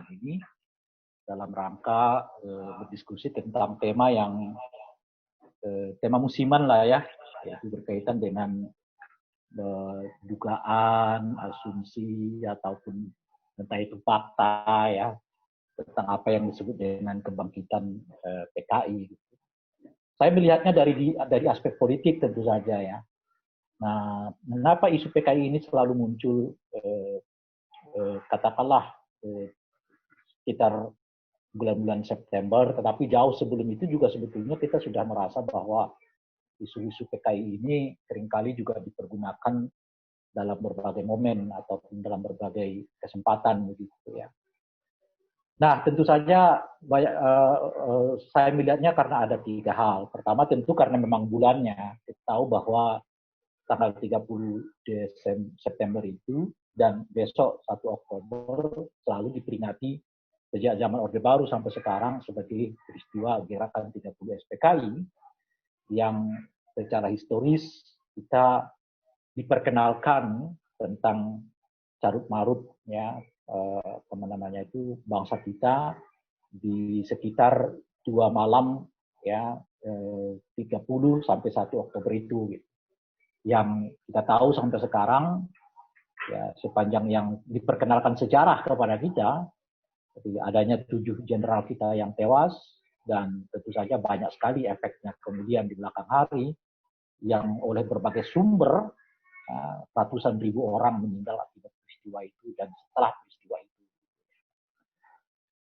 kesempatan ini dalam rangka berdiskusi tentang tema yang tema musiman lah ya, yaitu berkaitan dengan dugaan, asumsi ataupun entah itu fakta ya tentang apa yang disebut dengan kebangkitan PKI. Saya melihatnya dari aspek politik tentu saja ya. Nah, mengapa isu PKI ini selalu muncul katakanlah sekitar bulan-bulan September, tetapi jauh sebelum itu juga sebetulnya kita sudah merasa bahwa isu-isu PKI ini seringkali juga dipergunakan dalam berbagai momen ataupun dalam berbagai kesempatan begitu ya. Nah, tentu saja saya melihatnya karena ada 3 hal. Pertama tentu karena memang bulannya. Kita tahu bahwa tanggal 30 September itu dan besok 1 Oktober selalu diperingati sejak zaman Orde Baru sampai sekarang sebagai peristiwa gerakan 30 SPKI yang secara historis kita diperkenalkan tentang carut marut ya bangsa kita di sekitar 2 malam ya 30 sampai 1 Oktober itu gitu. Yang kita tahu sampai sekarang ya sepanjang yang diperkenalkan sejarah kepada kita adanya 7 jenderal kita yang tewas dan tentu saja banyak sekali efeknya kemudian di belakang hari yang oleh berbagai sumber ratusan ribu orang meninggal akibat peristiwa itu dan setelah peristiwa itu.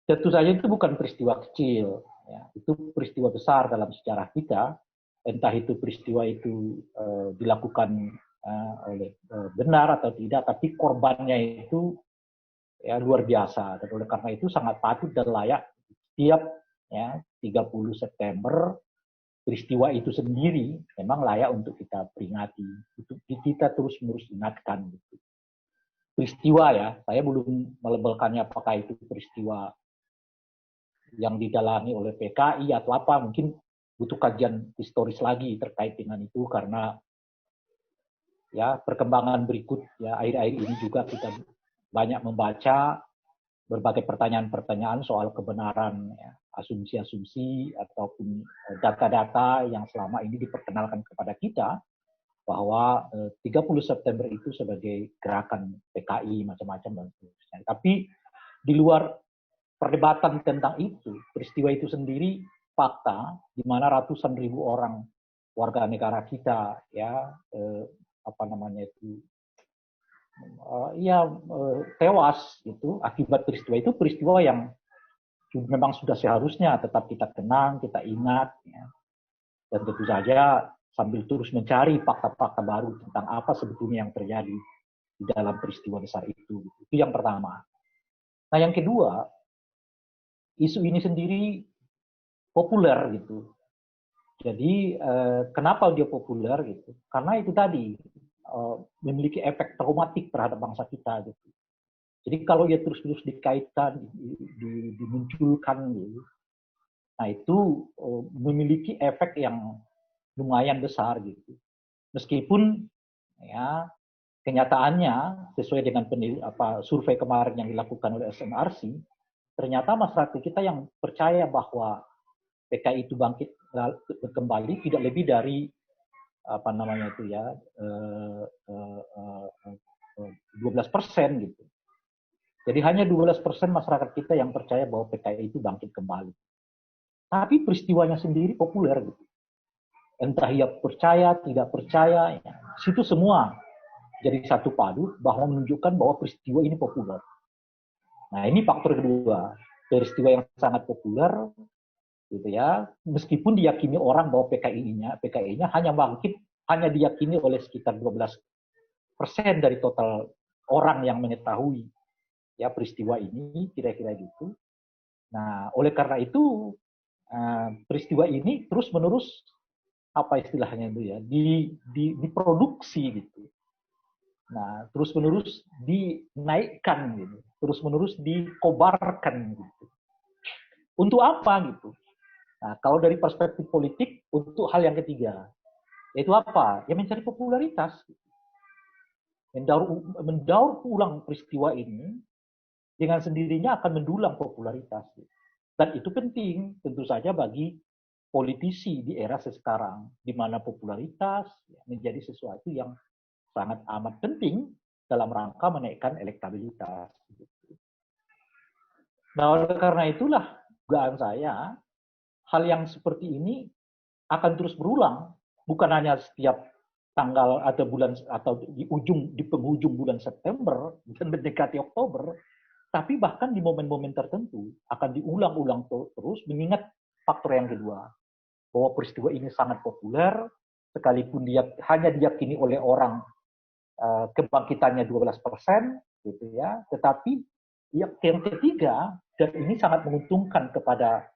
Tentu saja itu bukan peristiwa kecil, ya. Itu peristiwa besar dalam sejarah kita. Entah itu peristiwa itu dilakukan oleh benar atau tidak, tapi korbannya itu ya luar biasa. Dan oleh karena itu sangat patut dan layak setiap ya 30 September peristiwa itu sendiri memang layak untuk kita peringati, untuk kita terus-menerus ingatkan. Gitu. Peristiwa ya, saya belum melabelkannya apakah itu peristiwa yang didalami oleh PKI atau apa, mungkin butuh kajian historis lagi terkait dengan itu karena ya perkembangan berikut ya akhir-akhir ini juga kita banyak membaca berbagai pertanyaan-pertanyaan soal kebenaran ya, asumsi-asumsi ataupun data-data yang selama ini diperkenalkan kepada kita bahwa 30 September itu sebagai gerakan PKI macam-macam dan seterusnya. Tapi di luar perdebatan tentang itu, peristiwa itu sendiri fakta di mana ratusan ribu orang warga negara kita ya tewas gitu akibat peristiwa itu, peristiwa yang memang sudah seharusnya tetap kita kenang, kita ingat ya. Dan tentu saja sambil terus mencari fakta-fakta baru tentang apa sebetulnya yang terjadi di dalam peristiwa besar itu. Itu yang pertama. Nah yang kedua, isu ini sendiri populer gitu. Jadi kenapa dia populer gitu? Karena itu tadi memiliki efek traumatik terhadap bangsa kita gitu. Jadi kalau dia terus-terus dikaitkan, dimunculkan gitu, nah itu memiliki efek yang lumayan besar gitu. Meskipun ya kenyataannya sesuai dengan survei kemarin yang dilakukan oleh SMRC, ternyata masyarakat kita yang percaya bahwa PKI itu bangkit kembali tidak lebih dari 12% gitu. Jadi hanya 12% masyarakat kita yang percaya bahwa PKI itu bangkit kembali. Tapi peristiwanya sendiri populer gitu. Entah ia percaya, tidak percaya, ya. Situ semua jadi satu padu bahwa menunjukkan bahwa peristiwa ini populer. Nah ini faktor kedua, peristiwa yang sangat populer, gitu ya. Meskipun diyakini orang bahwa PKI-nya hanya bangkit, hanya diyakini oleh sekitar 12% dari total orang yang mengetahui ya peristiwa ini, kira-kira gitu. Nah oleh karena itu peristiwa ini terus-menerus apa istilahnya itu ya diproduksi gitu. Nah, terus-menerus dinaikkan gitu, terus-menerus dikobarkan gitu. Untuk apa gitu? Nah, kalau dari perspektif politik, untuk hal yang ketiga, yaitu apa? Ya mencari popularitas. Mendaur ulang peristiwa ini, dengan sendirinya akan mendulang popularitas. Dan itu penting tentu saja bagi politisi di era sekarang, di mana popularitas menjadi sesuatu yang sangat amat penting dalam rangka menaikkan elektabilitas. Nah, oleh karena itulah dugaan saya, hal yang seperti ini akan terus berulang, bukan hanya setiap tanggal atau bulan atau di penghujung bulan September dan mendekati Oktober, tapi bahkan di momen-momen tertentu akan diulang-ulang terus, mengingat faktor yang kedua, bahwa peristiwa ini sangat populer, sekalipun dia hanya diyakini oleh orang kebangkitannya 12%, gitu ya, tetapi yang ketiga, dan ini sangat menguntungkan kepada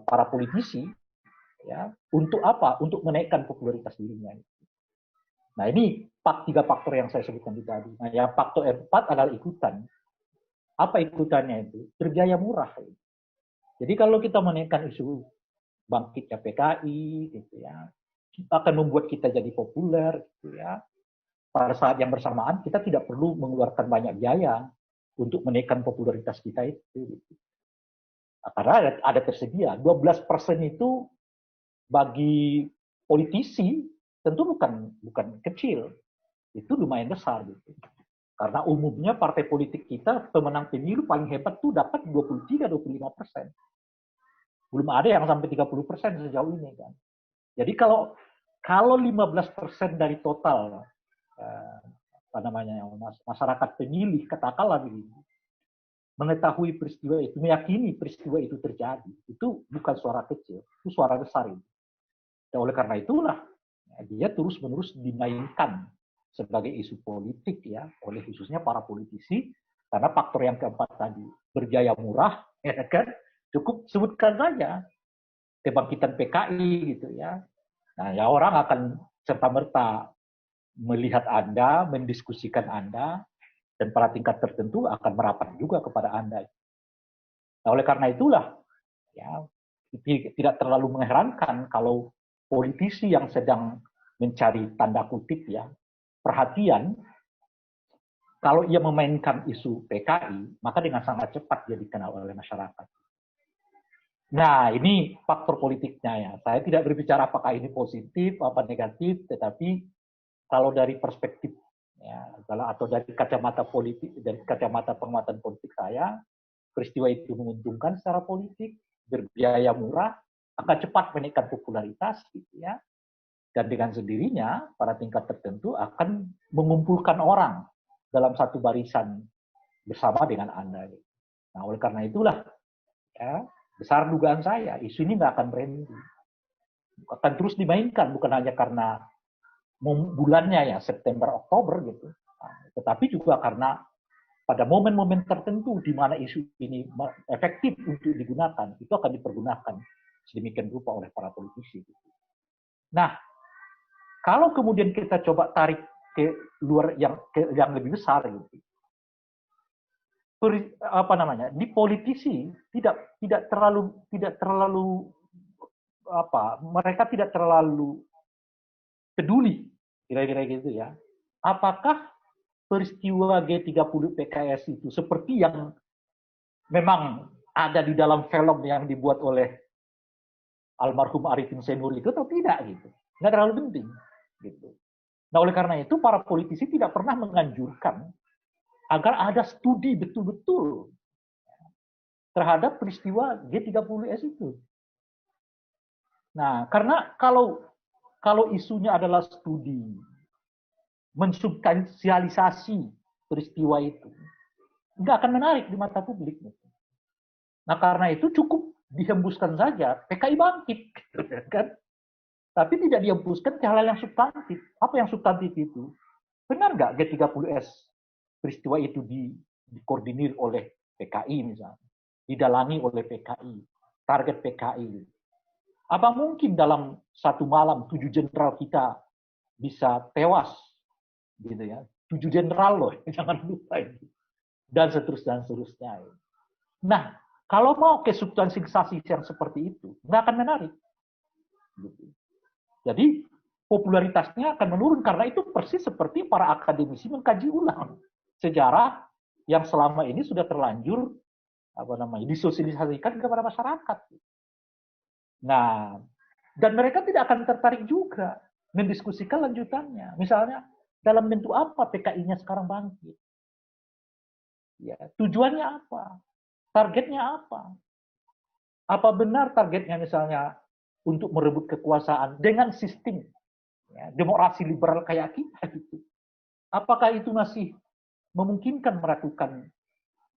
para politisi, ya, untuk apa? Untuk menaikkan popularitas dirinya. Nah, ini tiga faktor yang saya sebutkan tadi. Nah, yang faktor keempat adalah ikutan. Apa ikutannya itu? Berbiaya murah. Jadi kalau kita menaikkan isu bangkitnya PKI, gitu ya, akan membuat kita jadi populer, gitu ya. Pada saat yang bersamaan kita tidak perlu mengeluarkan banyak biaya untuk menaikkan popularitas kita itu. Gitu. Nah, karena ada tersedia 12% itu bagi politisi tentu bukan kecil, itu lumayan besar gitu. Karena umumnya partai politik kita pemenang pemilu paling hebat tuh dapat 23-25%. Belum ada yang sampai 30% sejauh ini kan. Jadi kalau 15% dari total apa namanya masyarakat pemilih katakanlah begini, mengetahui peristiwa itu, meyakini peristiwa itu terjadi, itu bukan suara kecil, itu suara besar itu. Dan oleh karena itulah dia terus-menerus dimainkan sebagai isu politik ya oleh khususnya para politisi, karena faktor yang keempat tadi, berbiaya murah, ya kan? Cukup sebutkan saja kebangkitan PKI gitu ya. Nah, ya orang akan serta-merta melihat Anda, mendiskusikan Anda, dan pada tingkat tertentu akan merapat juga kepada Anda. Nah, oleh karena itulah, ya, tidak terlalu mengherankan kalau politisi yang sedang mencari tanda kutip ya perhatian, kalau ia memainkan isu PKI, maka dengan sangat cepat dia dikenal oleh masyarakat. Nah, ini faktor politiknya ya. Saya tidak berbicara apakah ini positif apa negatif, tetapi kalau dari perspektif ya, atau dari kacamata politik, dari kacamata penguatan politik saya, peristiwa itu menguntungkan secara politik, berbiaya murah, akan cepat menaikkan popularitas, gitu ya. Dan dengan sendirinya, pada tingkat tertentu akan mengumpulkan orang dalam satu barisan bersama dengan Anda. Nah, oleh karena itulah, ya, besar dugaan saya, isu ini nggak akan berhenti. Akan terus dimainkan, bukan hanya karena bulannya ya, September, Oktober gitu. Nah, tetapi juga karena pada momen-momen tertentu di mana isu ini efektif untuk digunakan, itu akan dipergunakan sedemikian rupa oleh para politisi. Nah, kalau kemudian kita coba tarik ke luar yang lebih besar gitu, apa namanya, di politisi tidak terlalu apa, mereka tidak terlalu peduli kira-kira gitu ya. Apakah peristiwa G30 PKS itu seperti yang memang ada di dalam film yang dibuat oleh almarhum Arifin Senur itu atau tidak gitu. Nggak terlalu penting gitu. Nah, oleh karena itu para politisi tidak pernah menganjurkan agar ada studi betul-betul terhadap peristiwa G30S itu. Nah, karena kalau isunya adalah studi mensubstansialisasi peristiwa itu, nggak akan menarik di mata publik. Nah, karena itu cukup dihembuskan saja PKI bangkit, kan? Tapi tidak dihembuskan ke hal yang substantif. Apa yang substantif itu? Benar nggak G30S peristiwa itu dikoordinir oleh PKI misalnya, didalangi oleh PKI, target PKI. Apa mungkin dalam satu malam 7 jenderal kita bisa tewas, gitu ya? 7 jenderal loh, jangan lupa itu. Dan seterusnya. Nah, kalau mau ke substansialisasi yang seperti itu, nggak akan menarik. Gitu. Jadi popularitasnya akan menurun karena itu persis seperti para akademisi mengkaji ulang sejarah yang selama ini sudah terlanjur disosialisasikan kepada masyarakat. Nah, dan mereka tidak akan tertarik juga mendiskusikan lanjutannya. Misalnya, dalam bentuk apa PKI-nya sekarang bangkit? Ya, tujuannya apa? Targetnya apa? Apa benar targetnya misalnya untuk merebut kekuasaan dengan sistem demokrasi liberal kayak kita gitu? Apakah itu masih memungkinkan melakukan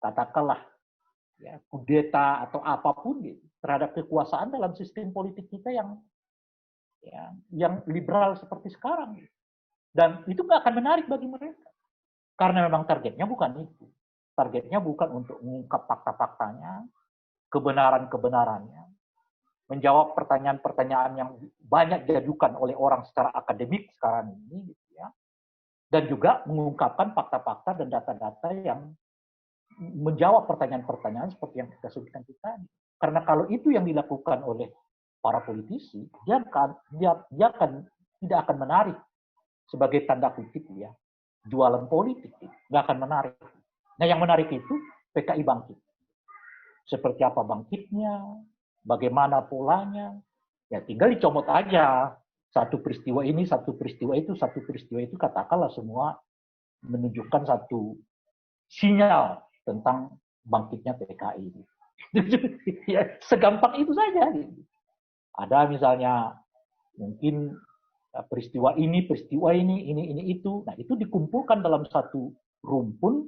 katakanlah kudeta atau apapun gitu, terhadap kekuasaan dalam sistem politik kita yang liberal seperti sekarang? Dan itu nggak akan menarik bagi mereka. Karena memang targetnya bukan itu. Targetnya bukan untuk mengungkap fakta-faktanya, kebenaran-kebenarannya, menjawab pertanyaan-pertanyaan yang banyak diajukan oleh orang secara akademik sekarang ini, gitu ya. Dan juga mengungkapkan fakta-fakta dan data-data yang menjawab pertanyaan-pertanyaan seperti yang kita sebutkan tadi. Karena kalau itu yang dilakukan oleh para politisi, dia tidak akan menarik sebagai tanda kutip ya jualan politik, nggak akan menarik. Nah yang menarik itu PKI bangkit. Seperti apa bangkitnya, bagaimana polanya, ya tinggal dicomot aja. Satu peristiwa ini, satu peristiwa itu katakanlah semua menunjukkan satu sinyal tentang bangkitnya PKI. Ya, segampang itu saja. Ada misalnya mungkin peristiwa ini, ini itu. Nah itu dikumpulkan dalam satu rumpun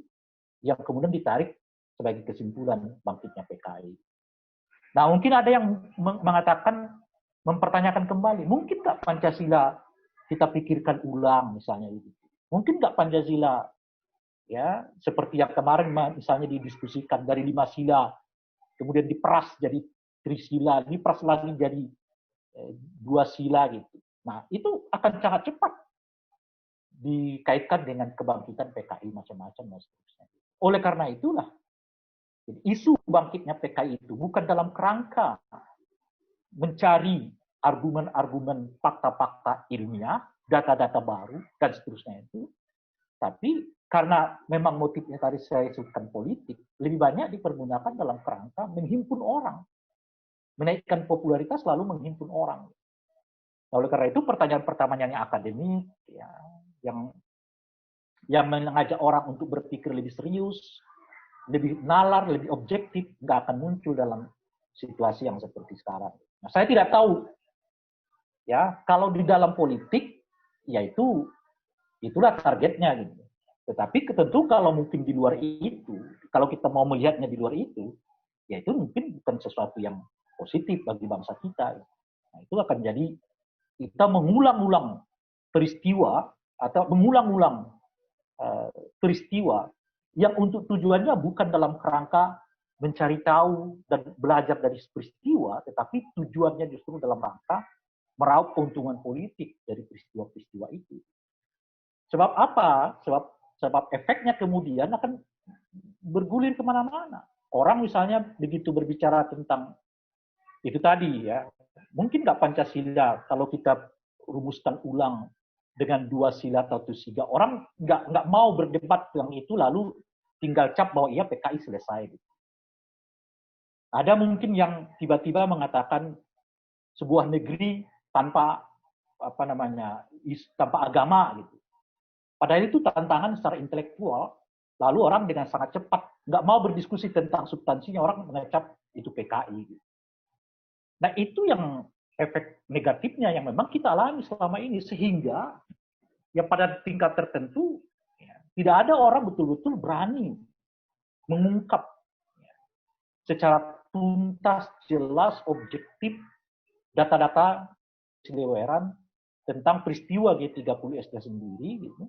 yang kemudian ditarik sebagai kesimpulan bangkitnya PKI. Nah mungkin ada yang mengatakan, mempertanyakan kembali, mungkin nggak Pancasila kita pikirkan ulang misalnya itu. Mungkin nggak Pancasila ya seperti yang kemarin misalnya didiskusikan dari 5 sila, kemudian diperas jadi trisila, diperas lagi jadi 2 sila gitu. Nah itu akan sangat cepat dikaitkan dengan kebangkitan PKI macam-macam dan seterusnya. Oleh karena itulah isu bangkitnya PKI itu bukan dalam kerangka mencari argumen-argumen fakta-fakta ilmiah, data-data baru dan seterusnya itu, tapi karena memang motifnya tadi saya sebutkan politik, lebih banyak dipergunakan dalam kerangka menghimpun orang, menaikkan popularitas lalu menghimpun orang. Oleh karena itu pertanyaan pertamanya yang akademik, ya, yang mengajak orang untuk berpikir lebih serius, lebih nalar, lebih objektif, nggak akan muncul dalam situasi yang seperti sekarang. Nah, saya tidak tahu, ya kalau di dalam politik, ya itulah targetnya gitu. Tetapi tentu kalau mungkin di luar itu, kalau kita mau melihatnya di luar itu, ya itu mungkin bukan sesuatu yang positif bagi bangsa kita. Nah, itu akan jadi kita mengulang-ulang peristiwa atau mengulang-ulang peristiwa yang untuk tujuannya bukan dalam kerangka mencari tahu dan belajar dari peristiwa, tetapi tujuannya justru dalam rangka meraup keuntungan politik dari peristiwa-peristiwa itu. Sebab apa? Sebab efeknya kemudian akan bergulir kemana-mana. Orang misalnya begitu berbicara tentang itu tadi ya, mungkin nggak Pancasila kalau kita rumuskan ulang dengan 2 sila atau 1 sila, orang nggak mau berdebat tentang itu lalu tinggal cap bahwa iya PKI selesai. Ada mungkin yang tiba-tiba mengatakan sebuah negeri tanpa tanpa agama gitu. Padahal itu tantangan secara intelektual, lalu orang dengan sangat cepat nggak mau berdiskusi tentang substansinya, orang mengecap itu PKI. Gitu. Nah itu yang efek negatifnya yang memang kita alami selama ini, sehingga ya pada tingkat tertentu ya, tidak ada orang betul-betul berani mengungkap ya, secara tuntas, jelas, objektif data-data seleweran tentang peristiwa G30 SD sendiri gitu,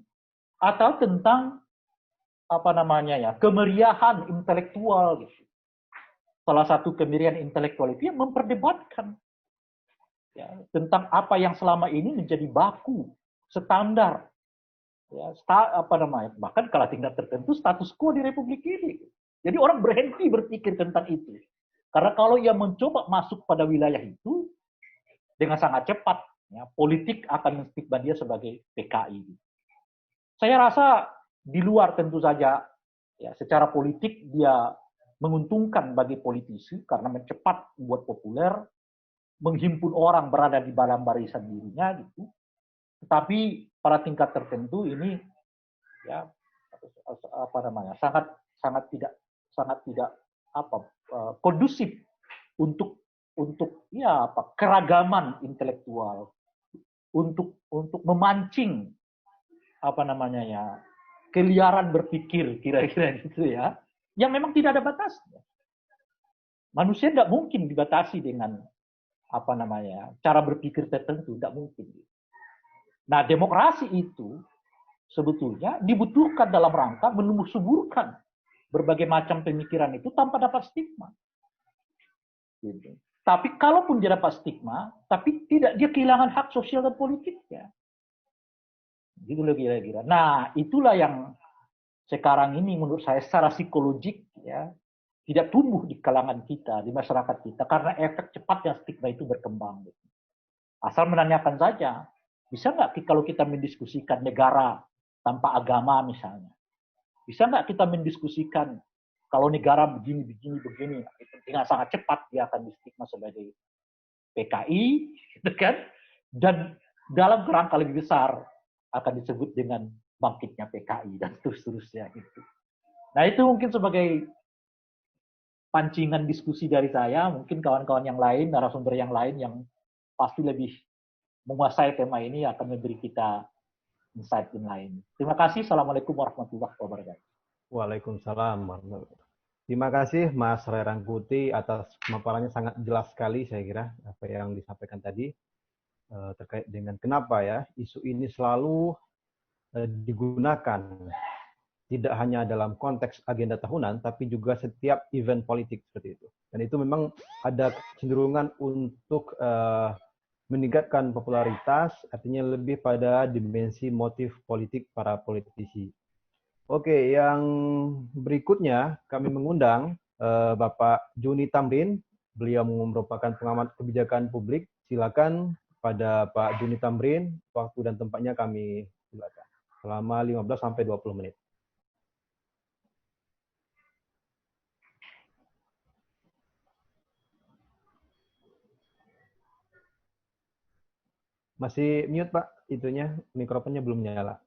atau tentang kemeriahan intelektual gitu. Salah satu kemeriahan intelektual itu yang memperdebatkan ya, tentang apa yang selama ini menjadi baku standar ya, bahkan kalau tingkat tertentu status quo di Republik ini. Jadi orang berhenti berpikir tentang itu. Karena kalau ia mencoba masuk pada wilayah itu dengan sangat cepat, ya, politik akan menstigma dia sebagai PKI. Saya rasa di luar tentu saja Ya, secara politik dia menguntungkan bagi politisi karena cepat buat populer, menghimpun orang berada di dalam barisan dirinya gitu. Tetapi pada tingkat tertentu ini ya apa namanya sangat tidak apa kondusif untuk ya apa keragaman intelektual, untuk memancing apa namanya ya keliaran berpikir kira-kira gitu ya, yang memang tidak ada batasnya. Manusia tidak mungkin dibatasi dengan apa namanya cara berpikir tertentu, tidak mungkin. Nah, demokrasi itu sebetulnya dibutuhkan dalam rangka menumbuh suburkan berbagai macam pemikiran itu tanpa dapat stigma. Gitu. Tapi kalaupun dia dapat stigma, tapi tidak dia kehilangan hak sosial dan politiknya. Gitu loh kira-kira. Nah, itulah yang sekarang ini menurut saya secara psikologik ya tidak tumbuh di kalangan kita, di masyarakat kita karena efek cepat yang stigma itu berkembang. Gitu. Asal menanyakan saja, bisa nggak kalau kita mendiskusikan negara tanpa agama misalnya? Bisa nggak kita mendiskusikan kalau negara begini, dengan sangat cepat dia akan distigma sebagai PKI, gitu kan? Dan dalam kerangka lebih besar akan disebut dengan bangkitnya PKI dan seterusnya gitu. Nah itu mungkin sebagai pancingan diskusi dari saya, mungkin kawan-kawan yang lain, narasumber yang lain yang pasti lebih menguasai tema ini akan memberi kita insight yang lain. Terima kasih. Assalamualaikum warahmatullahi wabarakatuh. Waalaikumsalam warahmatullahi wabarakatuh. Terima kasih Mas Ray Rangkuti atas pemaparannya sangat jelas sekali saya kira apa yang disampaikan tadi terkait dengan kenapa ya isu ini selalu digunakan tidak hanya dalam konteks agenda tahunan tapi juga setiap event politik seperti itu. Dan itu memang ada kecenderungan untuk meningkatkan popularitas, artinya lebih pada dimensi motif politik para politisi. Oke, yang berikutnya kami mengundang Bapak Juni Tamrin. Beliau merupakan pengamat kebijakan publik. Silakan pada Pak Juni Tamrin, waktu dan tempatnya kami silakan. Selama 15-20 menit. Masih mute Pak, itunya mikrofonnya belum nyala.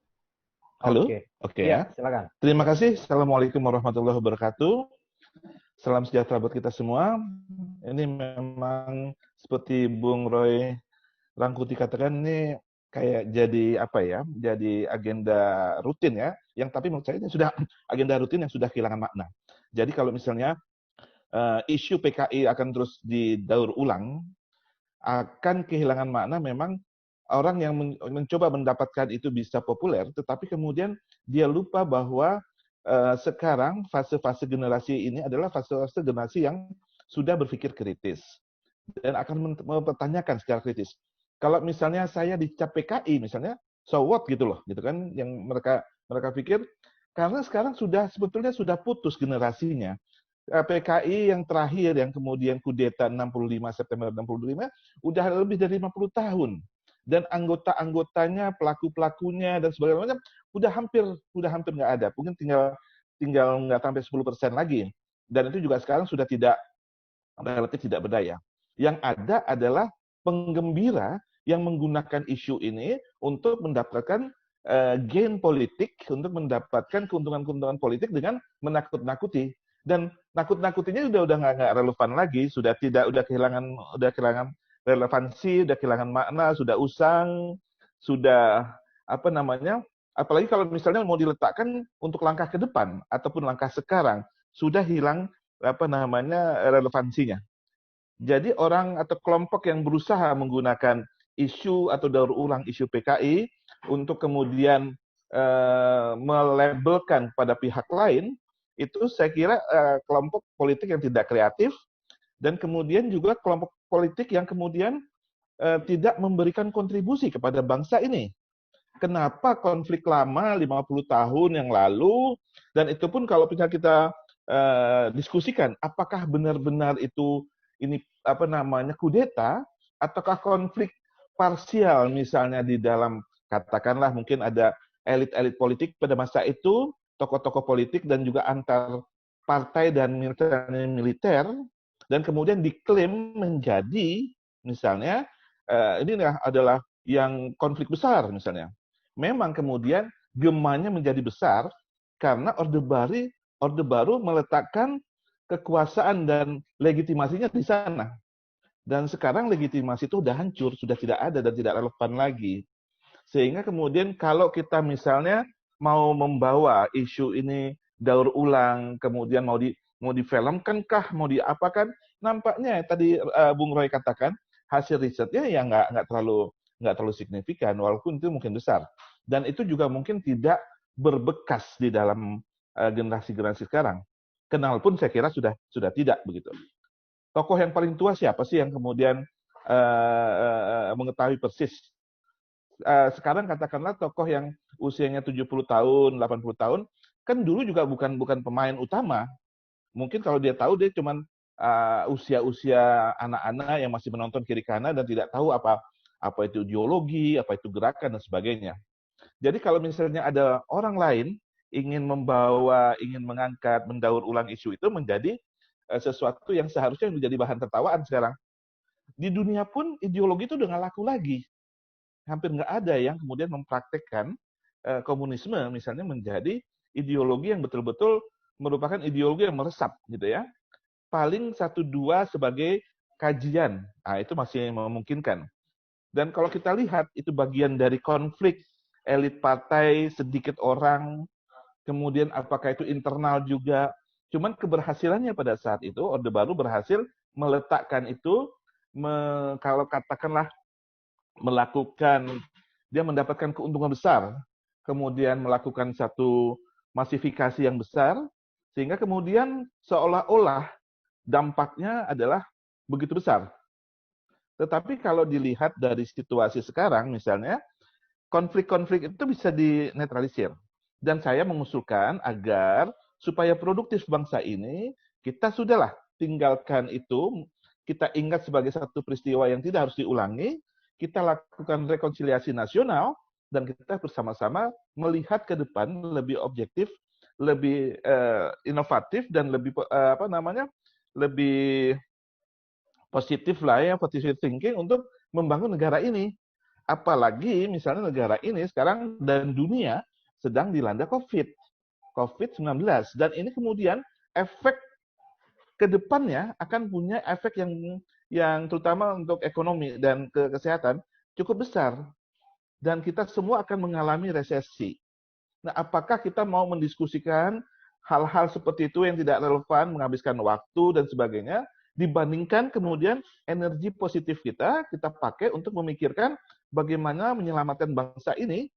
Halo, oke ya. Silakan. Terima kasih. Assalamualaikum warahmatullahi wabarakatuh. Salam sejahtera buat kita semua. Ini memang seperti Bung Roy Rangkuti katakan ini kayak jadi apa ya? Jadi agenda rutin ya. Yang tapi menurut saya ini sudah agenda rutin yang sudah kehilangan makna. Jadi kalau misalnya isu PKI akan terus didaur ulang, akan kehilangan makna memang. Orang yang mencoba mendapatkan itu bisa populer, tetapi kemudian dia lupa bahwa sekarang fase-fase generasi ini adalah fase-fase generasi yang sudah berpikir kritis dan akan mempertanyakan secara kritis. Kalau misalnya saya dicap PKI misalnya, so what gitu loh, gitu kan? Yang mereka pikir karena sekarang sebetulnya sudah putus generasinya. PKI yang terakhir yang kemudian kudeta 65 September 65 udah lebih dari 50 tahun. Dan anggota-anggotanya, pelaku-pelakunya dan sebagainya udah hampir nggak ada. Mungkin tinggal nggak sampai 10% lagi. Dan itu juga sekarang sudah relatif tidak berdaya. Yang ada adalah penggembira yang menggunakan isu ini untuk mendapatkan gain politik, untuk mendapatkan keuntungan-keuntungan politik dengan menakut-nakuti. Dan nakut-nakutinya udah nggak relevan lagi, udah kehilangan relevansi, udah kehilangan makna, sudah usang, sudah apa namanya? Apalagi kalau misalnya mau diletakkan untuk langkah ke depan ataupun langkah sekarang, sudah hilang apa namanya relevansinya. Jadi orang atau kelompok yang berusaha menggunakan isu atau daur ulang isu PKI untuk kemudian melabelkan pada pihak lain, itu saya kira kelompok politik yang tidak kreatif dan kemudian juga kelompok politik yang kemudian tidak memberikan kontribusi kepada bangsa ini. Kenapa konflik lama 50 tahun yang lalu, dan itu pun kalau kita diskusikan, apakah benar-benar itu ini apa namanya kudeta, ataukah konflik parsial misalnya di dalam, katakanlah mungkin ada elit-elit politik pada masa itu, tokoh-tokoh politik dan juga antar partai dan militer, dan kemudian diklaim menjadi misalnya ini adalah yang konflik besar misalnya. Memang kemudian gemanya menjadi besar karena Orde Baru meletakkan kekuasaan dan legitimasinya di sana. Dan sekarang legitimasi itu sudah hancur, sudah tidak ada dan tidak relevan lagi. Sehingga kemudian kalau kita misalnya mau membawa isu ini daur ulang, kemudian mau difilmkankah, mau diapakan, nampaknya tadi Bung Roy katakan hasil risetnya ya nggak terlalu signifikan, walaupun itu mungkin besar. Dan itu juga mungkin tidak berbekas di dalam generasi-generasi sekarang. Kenal pun saya kira sudah tidak begitu. Tokoh yang paling tua siapa sih yang kemudian mengetahui persis? Sekarang katakanlah tokoh yang usianya 70 tahun, 80 tahun, kan dulu juga bukan pemain utama. Mungkin kalau dia tahu, dia cuman usia-usia anak-anak yang masih menonton kiri kanan dan tidak tahu apa itu ideologi, apa itu gerakan dan sebagainya. Jadi kalau misalnya ada orang lain ingin membawa, ingin mengangkat, mendaur ulang isu itu menjadi sesuatu yang seharusnya menjadi bahan tertawaan sekarang. Di dunia pun ideologi itu udah nggak laku lagi. Hampir nggak ada yang kemudian mempraktekkan komunisme misalnya menjadi ideologi yang betul-betul merupakan ideologi yang meresap gitu ya. Paling 1-2 sebagai kajian, nah itu masih memungkinkan. Dan kalau kita lihat itu bagian dari konflik elit partai, sedikit orang, kemudian apakah itu internal juga. Cuman keberhasilannya pada saat itu Orde Baru berhasil meletakkan itu, kalau katakanlah melakukan, dia mendapatkan keuntungan besar, kemudian melakukan satu masifikasi yang besar, sehingga kemudian seolah-olah dampaknya adalah begitu besar. Tetapi kalau dilihat dari situasi sekarang, misalnya, konflik-konflik itu bisa dinetralisir. Dan saya mengusulkan agar supaya produktif bangsa ini, kita sudahlah tinggalkan itu, kita ingat sebagai satu peristiwa yang tidak harus diulangi, kita lakukan rekonsiliasi nasional, dan kita bersama-sama melihat ke depan lebih objektif, lebih inovatif, dan lebih lebih positif lah ya, positive thinking untuk membangun negara ini. Apalagi misalnya negara ini sekarang dan dunia sedang dilanda COVID-19. Dan ini kemudian efek ke depannya akan punya efek yang terutama untuk ekonomi dan kesehatan cukup besar. Dan kita semua akan mengalami resesi. Nah, apakah kita mau mendiskusikan hal-hal seperti itu yang tidak relevan, menghabiskan waktu dan sebagainya, dibandingkan kemudian energi positif kita pakai untuk memikirkan bagaimana menyelamatkan bangsa ini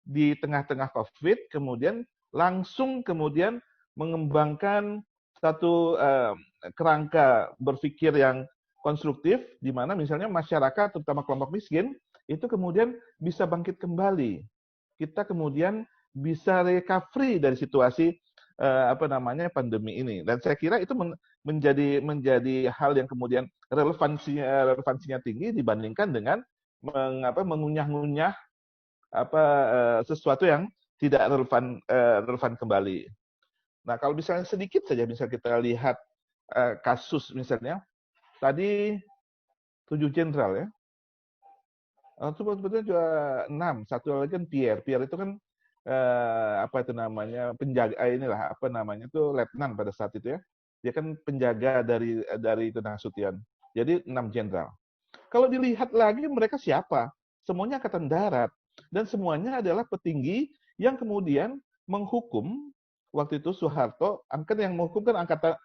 di tengah-tengah COVID, kemudian langsung kemudian mengembangkan satu kerangka berpikir yang konstruktif, di mana misalnya masyarakat, terutama kelompok miskin, itu kemudian bisa bangkit kembali. Kita kemudian bisa recovery dari situasi pandemi ini. Dan saya kira itu menjadi hal yang kemudian relevansinya tinggi dibandingkan dengan mengunyah-ngunyah sesuatu yang tidak relevan kembali. Nah, kalau misalnya sedikit saja bisa kita lihat kasus misalnya tadi 7 jenderal ya. Itu sebetulnya juga 6. Satu lagi kan Pierre. Pierre itu kan penjaga itu letnan pada saat itu ya. Dia kan penjaga dari itu Nasution. Jadi 6 jenderal. Kalau dilihat lagi mereka siapa? Semuanya angkatan darat dan semuanya adalah petinggi yang kemudian menghukum waktu itu Soeharto, yang menghukum kan angkatan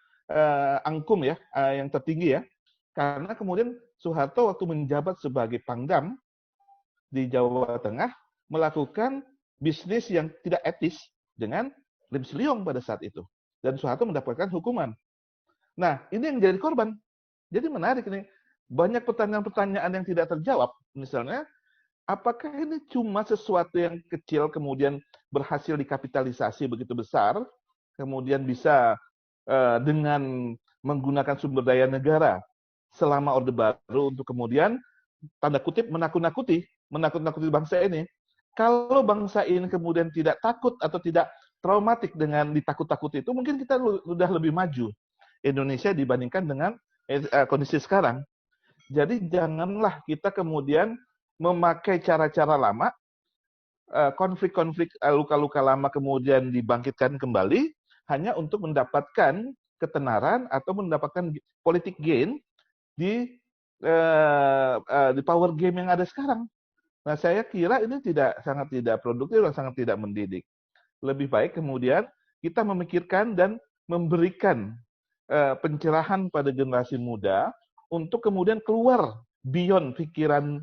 Angkum ya, yang tertinggi ya. Karena kemudian Soeharto waktu menjabat sebagai Pangdam di Jawa Tengah melakukan bisnis yang tidak etis dengan Lim Siliong pada saat itu. Dan Soeharto mendapatkan hukuman. Nah, ini yang jadi korban. Jadi menarik ini. Banyak pertanyaan-pertanyaan yang tidak terjawab. Misalnya, apakah ini cuma sesuatu yang kecil kemudian berhasil dikapitalisasi begitu besar, kemudian bisa dengan menggunakan sumber daya negara selama Orde Baru untuk kemudian tanda kutip menakut-nakuti bangsa ini. Kalau bangsa ini kemudian tidak takut atau tidak traumatik dengan ditakut-takuti itu, mungkin kita sudah lebih maju Indonesia dibandingkan dengan kondisi sekarang. Jadi janganlah kita kemudian memakai cara-cara lama, konflik-konflik luka-luka lama kemudian dibangkitkan kembali hanya untuk mendapatkan ketenaran atau mendapatkan politik gain di power game yang ada sekarang. Nah, saya kira ini sangat tidak produktif dan sangat tidak mendidik. Lebih baik kemudian kita memikirkan dan memberikan pencerahan pada generasi muda untuk kemudian keluar beyond pikiran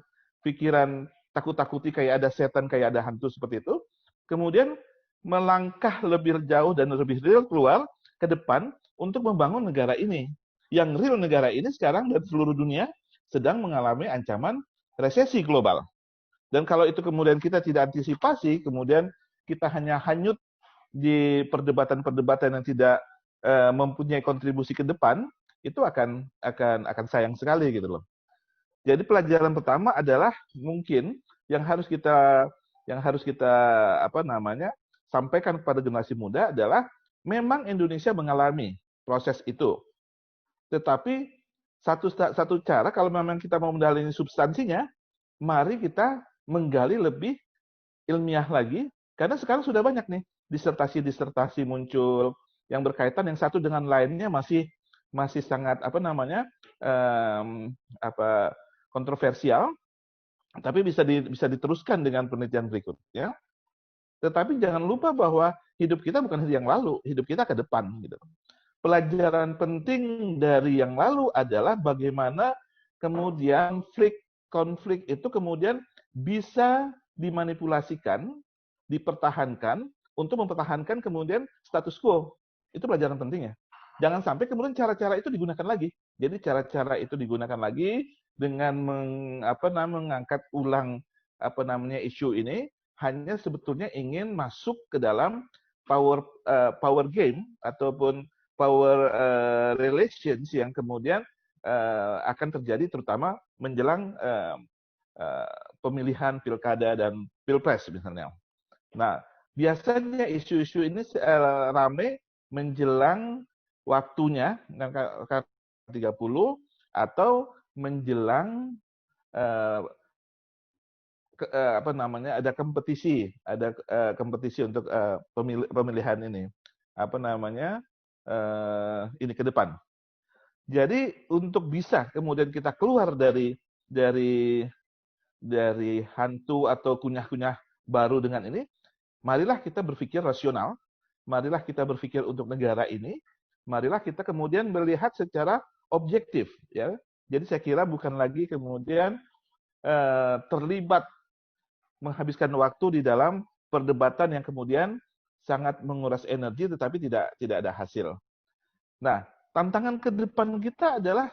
takut-takuti kayak ada setan, kayak ada hantu seperti itu. Kemudian melangkah lebih jauh dan lebih real keluar ke depan untuk membangun negara ini. Yang real negara ini sekarang dan seluruh dunia sedang mengalami ancaman resesi global. Dan kalau itu kemudian kita tidak antisipasi, kemudian kita hanya hanyut di perdebatan-perdebatan yang tidak mempunyai kontribusi ke depan, itu akan sayang sekali gitu loh. Jadi pelajaran pertama adalah mungkin yang harus kita sampaikan kepada generasi muda adalah memang Indonesia mengalami proses itu. Tetapi satu cara kalau memang kita mau mendalami substansinya, mari kita menggali lebih ilmiah lagi, karena sekarang sudah banyak nih disertasi muncul yang berkaitan yang satu dengan lainnya masih sangat kontroversial, tapi bisa diteruskan dengan penelitian berikutnya. Tetapi jangan lupa bahwa hidup kita bukan yang lalu, hidup kita ke depan gitu. Pelajaran penting dari yang lalu adalah bagaimana kemudian konflik itu kemudian bisa dimanipulasikan, dipertahankan untuk mempertahankan kemudian status quo. Itu pelajaran pentingnya. Jangan sampai kemudian cara-cara itu digunakan lagi. Jadi cara-cara itu digunakan lagi dengan mengangkat ulang isu ini hanya sebetulnya ingin masuk ke dalam power game ataupun power relations yang kemudian akan terjadi terutama menjelang pemilihan pilkada dan pilpres misalnya. Nah, biasanya isu-isu ini rame menjelang waktunya 30 atau menjelang ada kompetisi untuk pemilihan ini ini ke depan. Jadi untuk bisa kemudian kita keluar dari hantu atau kunyah-kunyah baru dengan ini, marilah kita berpikir rasional, marilah kita berpikir untuk negara ini, marilah kita kemudian melihat secara objektif, ya. Jadi saya kira bukan lagi kemudian terlibat menghabiskan waktu di dalam perdebatan yang kemudian sangat menguras energi tetapi tidak ada hasil. Nah, tantangan ke depan kita adalah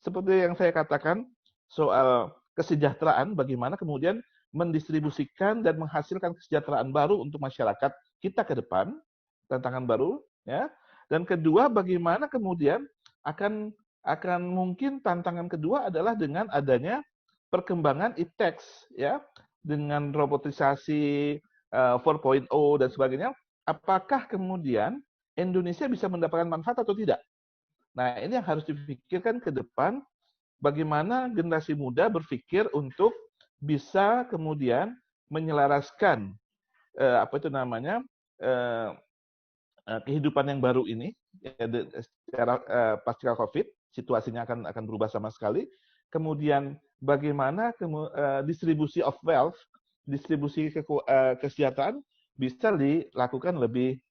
seperti yang saya katakan soal kesejahteraan, bagaimana kemudian mendistribusikan dan menghasilkan kesejahteraan baru untuk masyarakat kita ke depan, tantangan baru, ya. Dan kedua, bagaimana kemudian akan mungkin tantangan kedua adalah dengan adanya perkembangan e-tax, ya, dengan robotisasi 4.0 dan sebagainya. Apakah kemudian Indonesia bisa mendapatkan manfaat atau tidak? Nah, ini yang harus dipikirkan ke depan. Bagaimana generasi muda berpikir untuk bisa kemudian menyelaraskan kehidupan yang baru ini secara pasca COVID, situasinya akan berubah sama sekali. Kemudian bagaimana distribusi of wealth, distribusi kesejahteraan bisa dilakukan lebih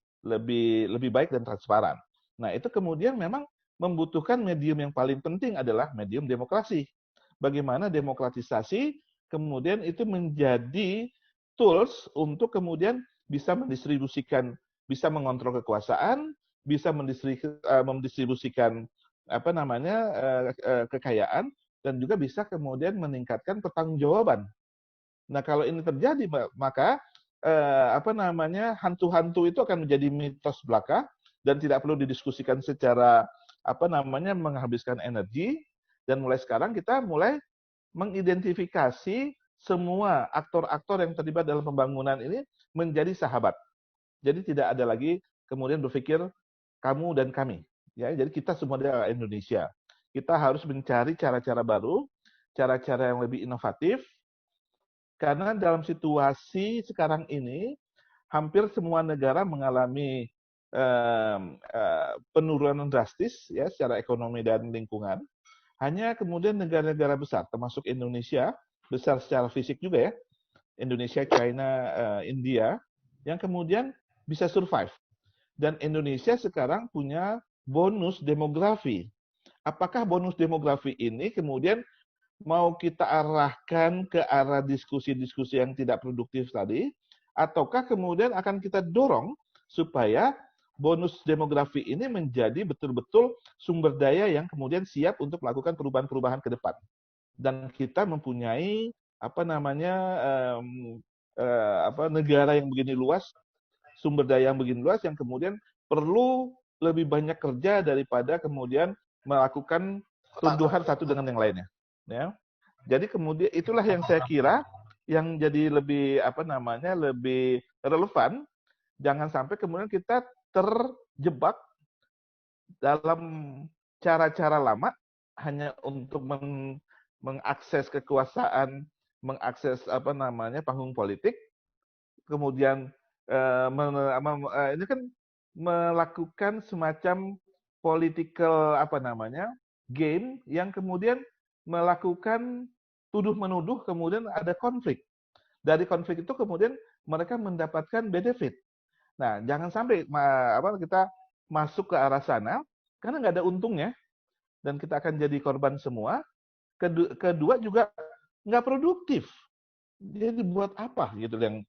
baik dan transparan. Nah, itu kemudian memang membutuhkan medium yang paling penting adalah medium demokrasi. Bagaimana demokratisasi kemudian itu menjadi tools untuk kemudian bisa mendistribusikan, bisa mengontrol kekuasaan, bisa mendistribusikan kekayaan, dan juga bisa kemudian meningkatkan pertanggungjawaban. Nah, kalau ini terjadi, maka hantu-hantu itu akan menjadi mitos belaka dan tidak perlu didiskusikan secara menghabiskan energi. Dan mulai sekarang kita mulai mengidentifikasi semua aktor-aktor yang terlibat dalam pembangunan ini menjadi sahabat. Jadi tidak ada lagi kemudian berpikir kamu dan kami. Ya, jadi kita semua adalah Indonesia. Kita harus mencari cara-cara baru, cara-cara yang lebih inovatif, karena dalam situasi sekarang ini hampir semua negara mengalami penurunan drastis ya secara ekonomi dan lingkungan. Hanya kemudian negara-negara besar, termasuk Indonesia, besar secara fisik juga ya, Indonesia, China, India, yang kemudian bisa survive. Dan Indonesia sekarang punya bonus demografi. Apakah bonus demografi ini kemudian mau kita arahkan ke arah diskusi-diskusi yang tidak produktif tadi, ataukah kemudian akan kita dorong supaya bonus demografi ini menjadi betul-betul sumber daya yang kemudian siap untuk melakukan perubahan-perubahan ke depan. Dan kita mempunyai negara yang begini luas, sumber daya yang begini luas yang kemudian perlu lebih banyak kerja daripada kemudian melakukan tuduhan satu dengan yang lainnya. Ya. Jadi kemudian itulah yang saya kira yang jadi lebih lebih relevan. Jangan sampai kemudian kita terjebak dalam cara-cara lama hanya untuk mengakses kekuasaan, mengakses panggung politik, kemudian ini kan melakukan semacam political game yang kemudian melakukan tuduh-menuduh, kemudian ada konflik. Dari konflik itu kemudian mereka mendapatkan benefit. Nah, jangan sampai kita masuk ke arah sana, karena nggak ada untungnya, dan kita akan jadi korban semua. Kedua juga nggak produktif. Jadi buat apa gitu yang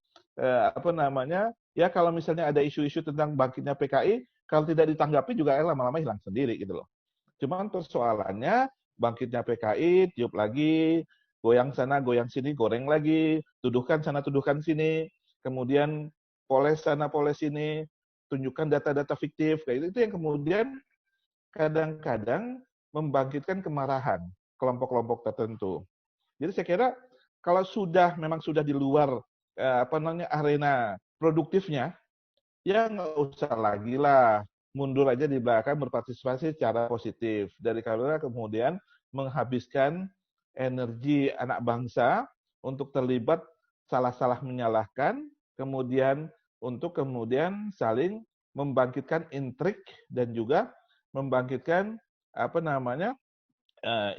ya kalau misalnya ada isu-isu tentang bangkitnya PKI, kalau tidak ditanggapi juga lama-lama hilang sendiri gitu loh. Cuman persoalannya bangkitnya PKI, tiup lagi, goyang sana, goyang sini, goreng lagi, tuduhkan sana, tuduhkan sini, kemudian poles sana, poles sini, tunjukkan data-data fiktif, kayak itu yang kemudian kadang-kadang membangkitkan kemarahan kelompok-kelompok tertentu. Jadi saya kira kalau memang sudah di luar arena produktifnya, ya nggak usah lagi lah, mundur aja di belakang berpartisipasi secara positif. Dari karena kemudian menghabiskan energi anak bangsa untuk terlibat salah-salah menyalahkan, kemudian untuk kemudian saling membangkitkan intrik dan juga membangkitkan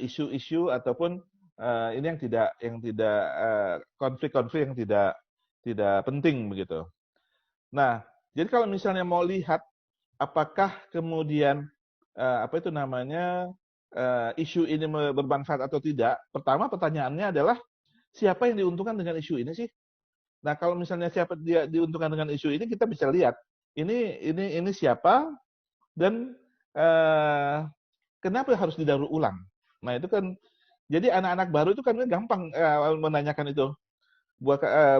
isu-isu ataupun ini yang tidak konflik-konflik yang tidak penting begitu. Nah, jadi kalau misalnya mau lihat apakah kemudian isu ini bermanfaat atau tidak, pertama pertanyaannya adalah siapa yang diuntungkan dengan isu ini sih? Nah, kalau misalnya siapa dia diuntungkan dengan isu ini, kita bisa lihat ini siapa dan kenapa harus didaur ulang. Nah, itu kan jadi anak-anak baru itu kan gampang menanyakan itu.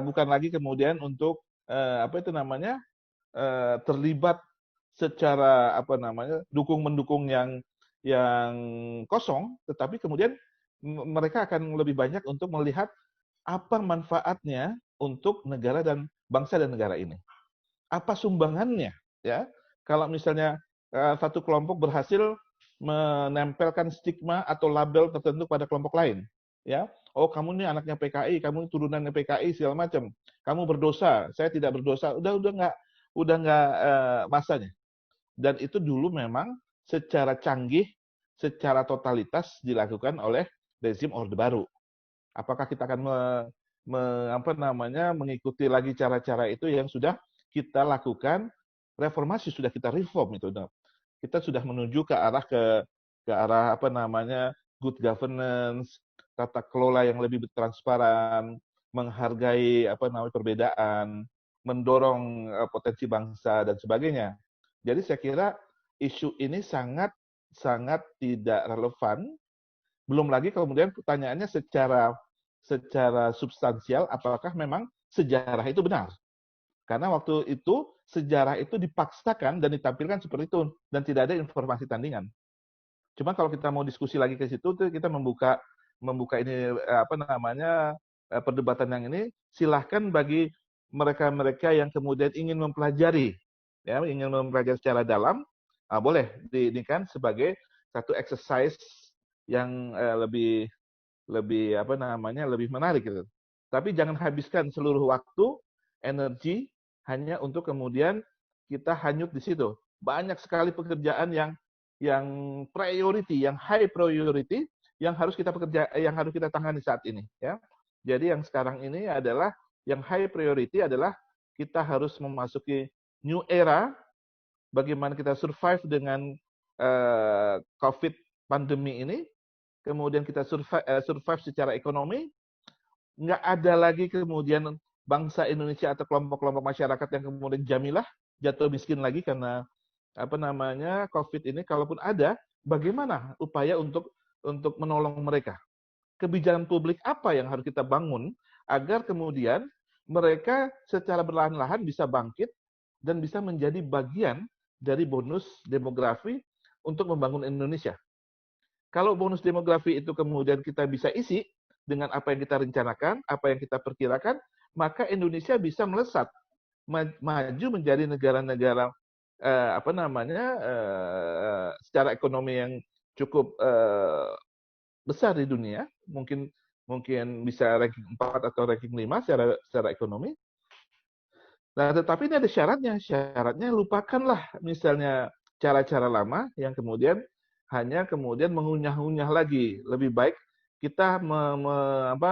Bukan lagi kemudian untuk terlibat secara dukung-mendukung yang kosong, tetapi kemudian mereka akan lebih banyak untuk melihat apa manfaatnya untuk negara dan bangsa dan negara ini. Apa sumbangannya, ya? Kalau misalnya satu kelompok berhasil menempelkan stigma atau label tertentu pada kelompok lain, ya. Oh, kamu ini anaknya PKI, kamu turunannya PKI segala macam. Kamu berdosa, saya tidak berdosa. Udah nggak masanya. Dan itu dulu memang secara canggih, secara totalitas dilakukan oleh rezim Orde Baru. Apakah kita akan mengikuti lagi cara-cara itu yang sudah kita lakukan? Reformasi sudah kita reform itu. Kita sudah menuju ke arah good governance, tata kelola yang lebih transparan, menghargai perbedaan, mendorong potensi bangsa dan sebagainya. Jadi saya kira isu ini sangat tidak relevan. Belum lagi kemudian pertanyaannya secara substansial, apakah memang sejarah itu benar? Karena waktu itu sejarah itu dipaksakan dan ditampilkan seperti itu dan tidak ada informasi tandingan. Cuma kalau kita mau diskusi lagi ke situ, kita membuka ini perdebatan yang ini, silahkan bagi mereka-mereka yang kemudian ingin mempelajari, ya, ingin mempelajari secara dalam, boleh ini kan sebagai satu exercise yang lebih apa namanya lebih menarik gitu. Tapi jangan habiskan seluruh waktu, energi hanya untuk kemudian kita hanyut di situ. Banyak sekali pekerjaan yang priority, yang high priority yang harus kita tangani saat ini, ya. Jadi yang sekarang ini adalah yang high priority adalah kita harus memasuki new era, bagaimana kita survive dengan COVID pandemi ini, kemudian kita survive secara ekonomi, nggak ada lagi kemudian bangsa Indonesia atau kelompok-kelompok masyarakat yang kemudian jamilah jatuh miskin lagi karena apa namanya COVID ini. Kalaupun ada, bagaimana upaya untuk menolong mereka? Kebijakan publik apa yang harus kita bangun agar kemudian mereka secara perlahan-lahan bisa bangkit dan bisa menjadi bagian dari bonus demografi untuk membangun Indonesia. Kalau bonus demografi itu kemudian kita bisa isi dengan apa yang kita rencanakan, apa yang kita perkirakan, maka Indonesia bisa melesat maju menjadi negara-negara apa namanya secara ekonomi yang cukup besar di dunia, mungkin bisa ranking 4 atau ranking 5 secara ekonomi. Nah, tetapi ini ada syaratnya. Syaratnya lupakanlah misalnya cara-cara lama yang kemudian hanya kemudian mengunyah-unyah lagi. Lebih baik kita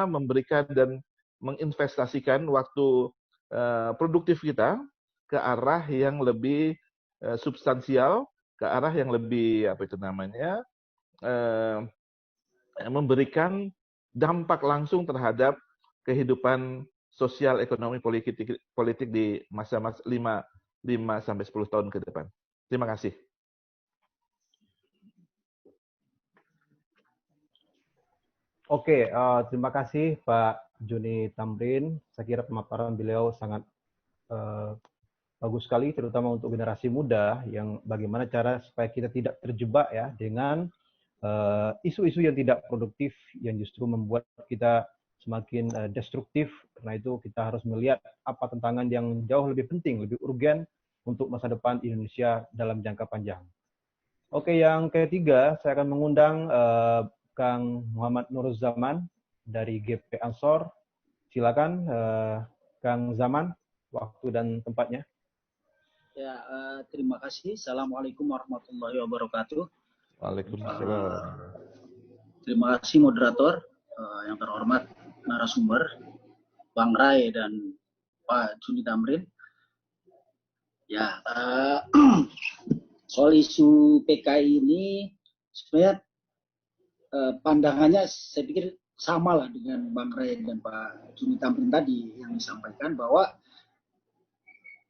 memberikan dan menginvestasikan waktu produktif kita ke arah yang lebih substansial, ke arah yang lebih apa itu namanya memberikan dampak langsung terhadap kehidupan sosial, ekonomi, politik di masa-masa 5 sampai 10 tahun ke depan. Terima kasih. Oke, terima kasih Pak Joni Tamrin. Saya kira pemaparan beliau sangat bagus sekali, terutama untuk generasi muda yang bagaimana cara supaya kita tidak terjebak ya dengan isu-isu yang tidak produktif yang justru membuat kita semakin destruktif. Karena itu kita harus melihat apa tantangan yang jauh lebih penting, lebih urgen untuk masa depan Indonesia dalam jangka panjang. Oke, yang ketiga saya akan mengundang Kang Muhammad Nuruzzaman dari GP Ansor. Silakan Kang Zaman, waktu dan tempatnya. Ya, terima kasih. Assalamualaikum warahmatullahi wabarakatuh. Waalaikumsalam. Terima kasih moderator yang terhormat, narasumber, Bang Rai dan Pak Joni Tamrin. Ya, soal isu PKI ini sebenarnya pandangannya saya pikir sama lah dengan Bang Rai dan Pak Joni Tamrin tadi yang disampaikan bahwa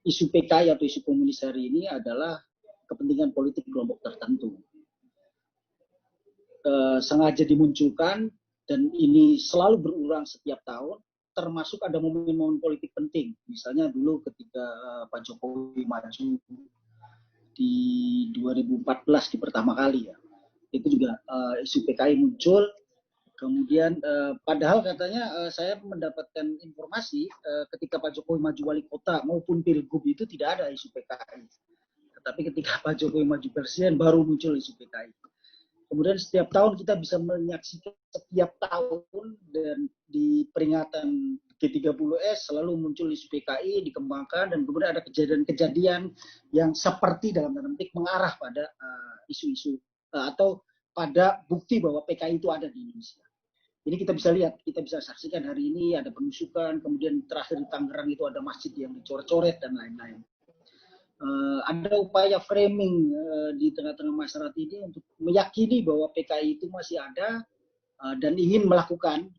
isu PKI atau isu komunis hari ini adalah kepentingan politik kelompok tertentu. Sengaja dimunculkan dan ini selalu berulang setiap tahun, termasuk ada momen-momen politik penting. Misalnya dulu ketika Pak Jokowi maju di 2014 di pertama kali ya, itu juga isu PKI muncul. Kemudian padahal katanya saya mendapatkan informasi ketika Pak Jokowi maju wali kota maupun pilgub itu tidak ada isu PKI. Tetapi ketika Pak Jokowi maju presiden baru muncul isu PKI. Kemudian setiap tahun kita bisa menyaksikan setiap tahun dan di peringatan G30S selalu muncul isu PKI dikembangkan dan kemudian ada kejadian-kejadian yang seperti dalam tanda petik mengarah pada isu-isu atau pada bukti bahwa PKI itu ada di Indonesia. Ini kita bisa lihat, kita bisa saksikan hari ini ada penusukan, kemudian terakhir di Tangerang itu ada masjid yang dicoret-coret dan lain-lain. Ada upaya framing di tengah-tengah masyarakat ini untuk meyakini bahwa PKI itu masih ada dan ingin melakukan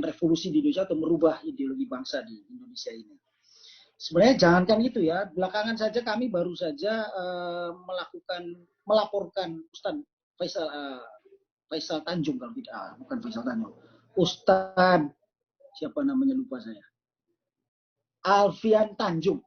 revolusi di Indonesia atau merubah ideologi bangsa di Indonesia ini. Sebenarnya jangankan itu ya, belakangan saja kami baru saja melaporkan Ustadz Faisal Tanjung kalau tidak, bukan Faisal Tanjung, Ustadz siapa namanya lupa saya, Alfian Tanjung,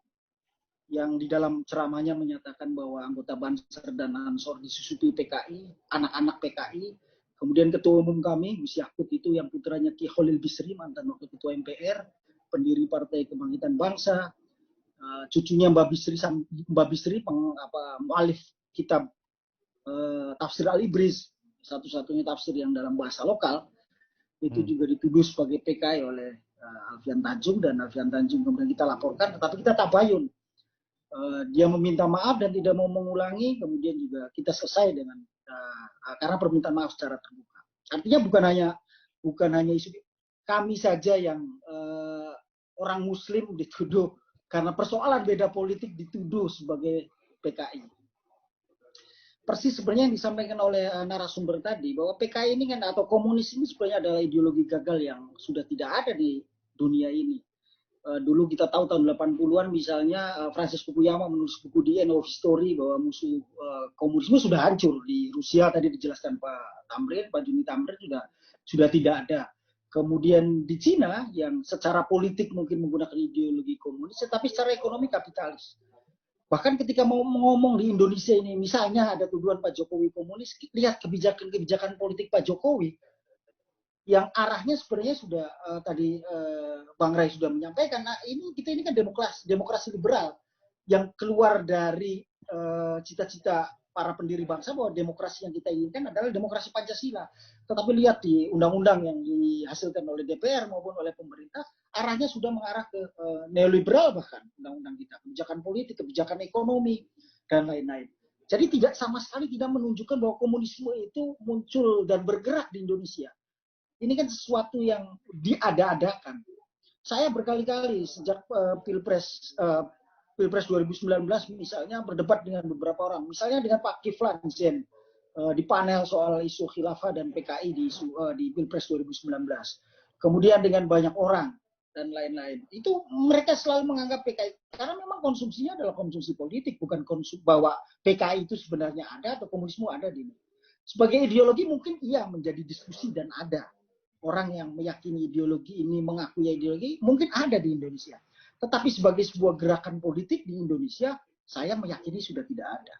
yang di dalam ceramahnya menyatakan bahwa anggota Banser dan Ansor disusupi PKI, anak-anak PKI. Kemudian ketua umum kami, Gus Yakut itu yang putranya Ki Khalil Bisri, mantan wakil ketua MPR, pendiri Partai Kebangkitan Bangsa, cucunya Mbak Bisri mualif kitab Tafsir Al-Ibriz, satu-satunya tafsir yang dalam bahasa lokal, itu juga dituduh sebagai PKI oleh Alfian Tanjung, dan Alfian Tanjung kemudian kita laporkan, tetapi kita tabayun. Dia meminta maaf dan tidak mau mengulangi, kemudian juga kita selesai dengan karena permintaan maaf secara terbuka. Artinya bukan hanya isu kami saja yang orang Muslim dituduh karena persoalan beda politik dituduh sebagai PKI. Persis sebenarnya yang disampaikan oleh narasumber tadi, bahwa PKI ini kan atau komunis ini sebenarnya adalah ideologi gagal yang sudah tidak ada di dunia ini. Dulu kita tahu tahun 80-an misalnya Francis Fukuyama menulis buku The End of History bahwa musuh komunisme sudah hancur. Di Rusia tadi dijelaskan Pak Juni Tamrin sudah tidak ada. Kemudian di Cina yang secara politik mungkin menggunakan ideologi komunis, tetapi secara ekonomi kapitalis. Bahkan ketika mau ngomong di Indonesia ini, misalnya ada tuduhan Pak Jokowi komunis, lihat kebijakan politik Pak Jokowi yang arahnya sebenarnya sudah tadi Bang Ray sudah menyampaikan. Nah, kita ini kan demokrasi liberal yang keluar dari cita-cita para pendiri bangsa bahwa demokrasi yang kita inginkan adalah demokrasi Pancasila. Tetapi lihat di undang-undang yang dihasilkan oleh DPR maupun oleh pemerintah, arahnya sudah mengarah ke neoliberal, bahkan undang-undang kita, kebijakan politik, kebijakan ekonomi, dan lain-lain. Jadi sama sekali tidak menunjukkan bahwa komunisme itu muncul dan bergerak di Indonesia. Ini kan sesuatu yang diada-adakan. Saya berkali-kali sejak Pilpres 2019 misalnya berdebat dengan beberapa orang. Misalnya dengan Pak Kiflan Zen di panel soal isu khilafah dan PKI di Pilpres 2019. Kemudian dengan banyak orang dan lain-lain. Itu mereka selalu menganggap PKI. Karena memang konsumsinya adalah konsumsi politik. Bukan bahwa PKI itu sebenarnya ada atau komunisme ada di ini. Sebagai ideologi mungkin iya menjadi diskusi dan ada. Orang yang meyakini ideologi ini, mengakui ideologi, mungkin ada di Indonesia. Tetapi sebagai sebuah gerakan politik di Indonesia, saya meyakini sudah tidak ada.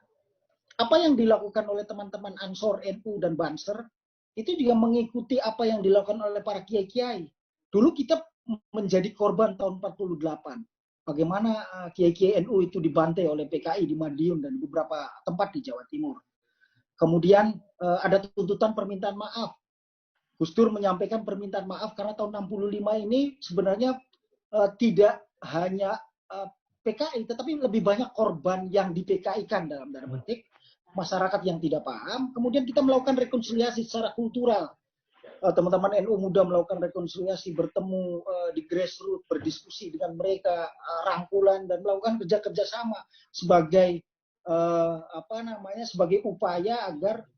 Apa yang dilakukan oleh teman-teman Ansor, NU, dan Banser, itu juga mengikuti apa yang dilakukan oleh para kiai-kiai. Dulu kita menjadi korban tahun 48. Bagaimana kiai-kiai NU itu dibantai oleh PKI di Madiun dan beberapa tempat di Jawa Timur. Kemudian ada tuntutan permintaan maaf. Gus Dur menyampaikan permintaan maaf karena tahun 65 ini sebenarnya tidak hanya PKI, tetapi lebih banyak korban yang di PKI-kan dalam tanda petik, masyarakat yang tidak paham. Kemudian kita melakukan rekonsiliasi secara kultural. Teman-teman NU Muda melakukan rekonsiliasi, bertemu di grassroots, berdiskusi dengan mereka, rangkulan dan melakukan kerja-kerja sama sebagai sebagai upaya agar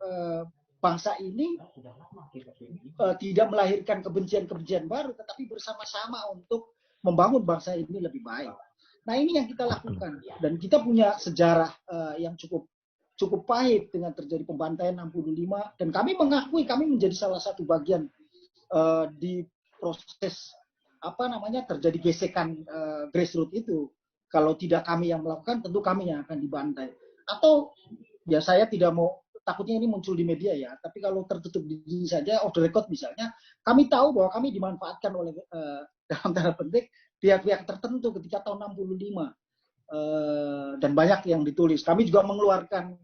bangsa ini tidak melahirkan kebencian-kebencian baru, tetapi bersama-sama untuk membangun bangsa ini lebih baik. Nah, ini yang kita lakukan, dan kita punya sejarah yang cukup pahit dengan terjadi pembantaian 65, dan kami mengakui kami menjadi salah satu bagian di proses terjadi gesekan grassroots itu. Kalau tidak kami yang melakukan, tentu kami yang akan dibantai. Atau ya saya tidak mau, takutnya ini muncul di media ya, tapi kalau tertutup diri saja, off the record misalnya, kami tahu bahwa kami dimanfaatkan oleh dalam tanda petik pihak-pihak tertentu ketika tahun 65 dan banyak yang ditulis. Kami juga mengeluarkan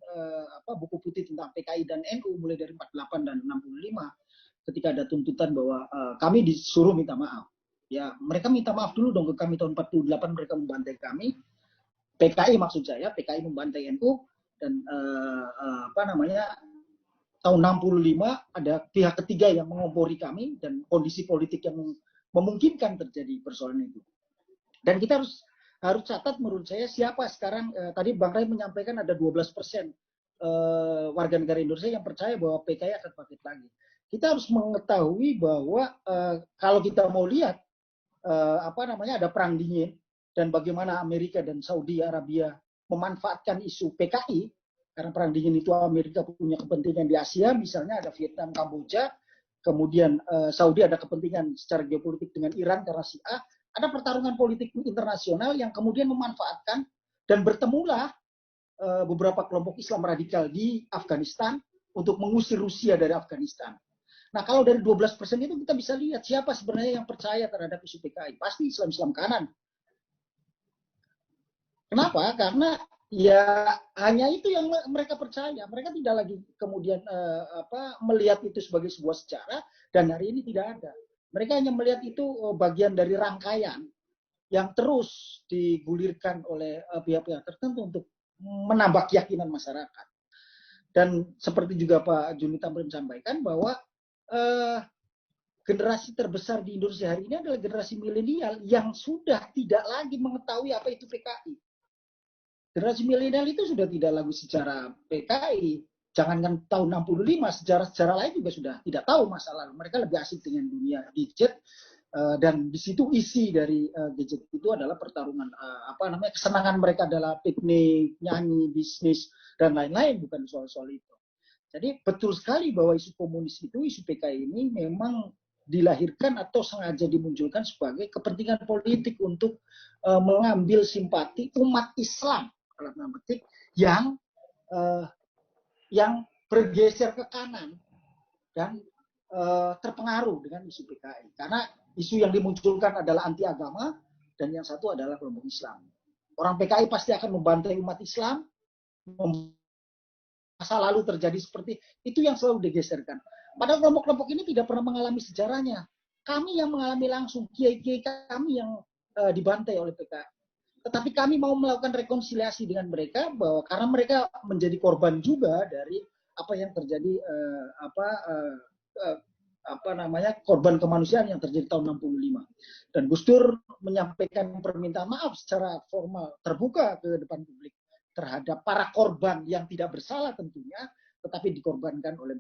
buku putih tentang PKI dan NU mulai dari 48 dan 65 ketika ada tuntutan bahwa kami disuruh minta maaf. Ya, mereka minta maaf dulu dong ke kami tahun 48, mereka membantai kami. PKI maksud saya, PKI membantai NU. Dan tahun 65 ada pihak ketiga yang mengompori kami dan kondisi politik yang memungkinkan terjadi persoalan itu. Dan kita harus catat menurut saya siapa sekarang, tadi Bang Ray menyampaikan ada 12% warga negara Indonesia yang percaya bahwa PKI akan bangkit lagi. Kita harus mengetahui bahwa kalau kita mau lihat ada perang dingin dan bagaimana Amerika dan Saudi Arabia memanfaatkan isu PKI, karena perang dingin itu Amerika punya kepentingan di Asia, misalnya ada Vietnam, Kamboja, kemudian Saudi ada kepentingan secara geopolitik dengan Iran karena Syiah, ada pertarungan politik internasional yang kemudian memanfaatkan dan bertemulah beberapa kelompok Islam radikal di Afghanistan untuk mengusir Rusia dari Afghanistan. Nah, kalau dari 12% itu kita bisa lihat siapa sebenarnya yang percaya terhadap isu PKI. Pasti Islam-Islam kanan. Kenapa? Karena ya hanya itu yang mereka percaya. Mereka tidak lagi kemudian melihat itu sebagai sebuah sejarah, dan hari ini tidak ada. Mereka hanya melihat itu bagian dari rangkaian yang terus digulirkan oleh pihak-pihak tertentu untuk menambah keyakinan masyarakat. Dan seperti juga Pak Juni Tamrin sampaikan bahwa generasi terbesar di Indonesia hari ini adalah generasi milenial yang sudah tidak lagi mengetahui apa itu PKI. Generasi milenial itu sudah tidak lagi sejarah PKI. Jangankan tahun 65, sejarah-sejarah lain juga sudah tidak tahu masa lalu. Mereka lebih asik dengan dunia gadget, dan di situ isi dari gadget itu adalah pertarungan kesenangan mereka adalah piknik, nyanyi, bisnis dan lain-lain, bukan soal-soal itu. Jadi betul sekali bahwa isu komunis itu, isu PKI ini memang dilahirkan atau sengaja dimunculkan sebagai kepentingan politik untuk mengambil simpati umat Islam dalam tanda petik yang bergeser ke kanan dan terpengaruh dengan isu PKI. Karena isu yang dimunculkan adalah anti agama dan yang satu adalah kelompok Islam. Orang PKI pasti akan membantai umat Islam. Masa lalu terjadi seperti itu yang selalu digeserkan. Padahal kelompok-kelompok ini tidak pernah mengalami sejarahnya. Kami yang mengalami langsung, kiai-kiai kami yang dibantai oleh PKI. Tetapi kami mau melakukan rekonsiliasi dengan mereka bahwa karena mereka menjadi korban juga dari apa yang terjadi korban kemanusiaan yang terjadi tahun 65. Dan Gus Dur menyampaikan permintaan maaf secara formal terbuka ke depan publik terhadap para korban yang tidak bersalah tentunya, tetapi dikorbankan oleh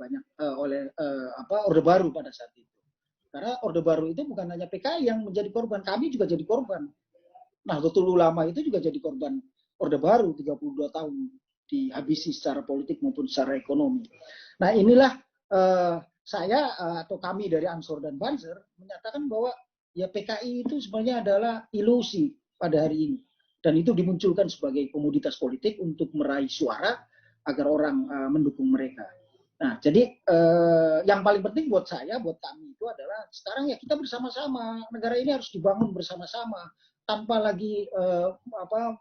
Orde Baru pada saat itu. Karena Orde Baru itu bukan hanya PKI yang menjadi korban, kami juga jadi korban. Nahdlatul Ulama itu juga jadi korban Orde Baru 32 tahun dihabisi secara politik maupun secara ekonomi. Nah, inilah saya atau kami dari Ansor dan Banser menyatakan bahwa ya PKI itu sebenarnya adalah ilusi pada hari ini. Dan itu dimunculkan sebagai komoditas politik untuk meraih suara agar orang mendukung mereka. Nah, jadi yang paling penting buat saya, buat kami itu adalah sekarang ya kita bersama-sama. Negara ini harus dibangun bersama-sama tanpa lagi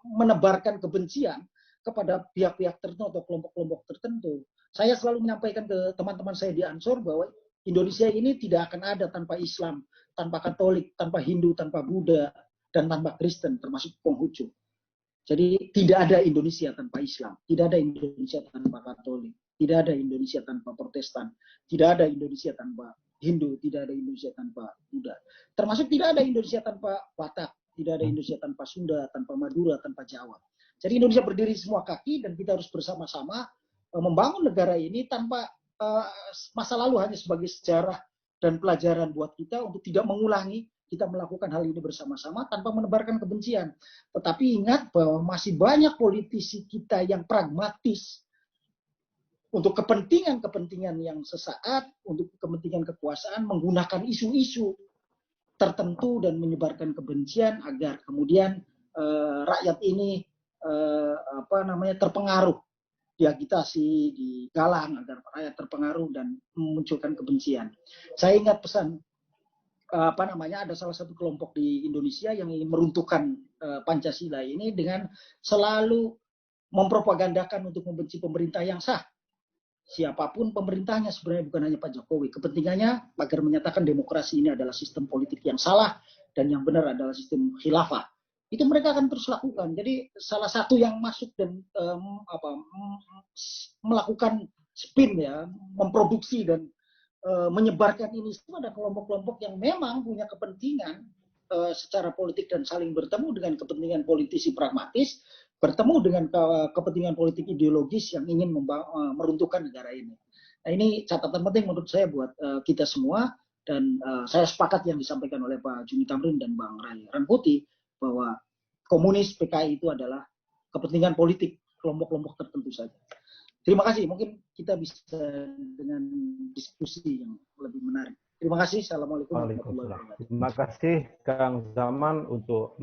menebarkan kebencian kepada pihak-pihak tertentu atau kelompok-kelompok tertentu. Saya selalu menyampaikan ke teman-teman saya di Ansor bahwa Indonesia ini tidak akan ada tanpa Islam, tanpa Katolik, tanpa Hindu, tanpa Buddha, dan tanpa Kristen, termasuk Konghucu. Jadi tidak ada Indonesia tanpa Islam, tidak ada Indonesia tanpa Katolik, tidak ada Indonesia tanpa Protestan, tidak ada Indonesia tanpa Hindu, tidak ada Indonesia tanpa Buddha. Termasuk tidak ada Indonesia tanpa Batak, tidak ada Indonesia tanpa Sunda, tanpa Madura, tanpa Jawa. Jadi Indonesia berdiri semua kaki dan kita harus bersama-sama membangun negara ini tanpa masa lalu hanya sebagai sejarah dan pelajaran buat kita untuk tidak mengulangi. Kita melakukan hal ini bersama-sama tanpa menebarkan kebencian. Tetapi ingat bahwa masih banyak politisi kita yang pragmatis untuk kepentingan-kepentingan yang sesaat, untuk kepentingan kekuasaan, menggunakan isu-isu tertentu dan menyebarkan kebencian agar kemudian rakyat ini terpengaruh, diagitasi, digalang agar rakyat terpengaruh dan memunculkan kebencian. Saya ingat pesan ada salah satu kelompok di Indonesia yang ingin meruntuhkan Pancasila ini dengan selalu mempropagandakan untuk membenci pemerintah yang sah. Siapapun pemerintahnya sebenarnya bukan hanya Pak Jokowi. Kepentingannya agar menyatakan demokrasi ini adalah sistem politik yang salah dan yang benar adalah sistem khilafah. Itu mereka akan terus lakukan. Jadi salah satu yang masuk dan melakukan spin ya, memproduksi dan menyebarkan ini semua ada kelompok-kelompok yang memang punya kepentingan secara politik dan saling bertemu dengan kepentingan politisi pragmatis, bertemu dengan kepentingan politik ideologis yang ingin meruntuhkan negara ini. Nah, ini catatan penting menurut saya buat kita semua, dan saya sepakat yang disampaikan oleh Pak Juni Tamrin dan Bang Ray Rangkuti bahwa komunis PKI itu adalah kepentingan politik kelompok-kelompok tertentu saja. Terima kasih. Mungkin kita bisa dengan diskusi yang lebih menarik. Terima kasih. Assalamualaikum warahmatullahi wabarakatuh. Terima kasih Kang Zaman untuk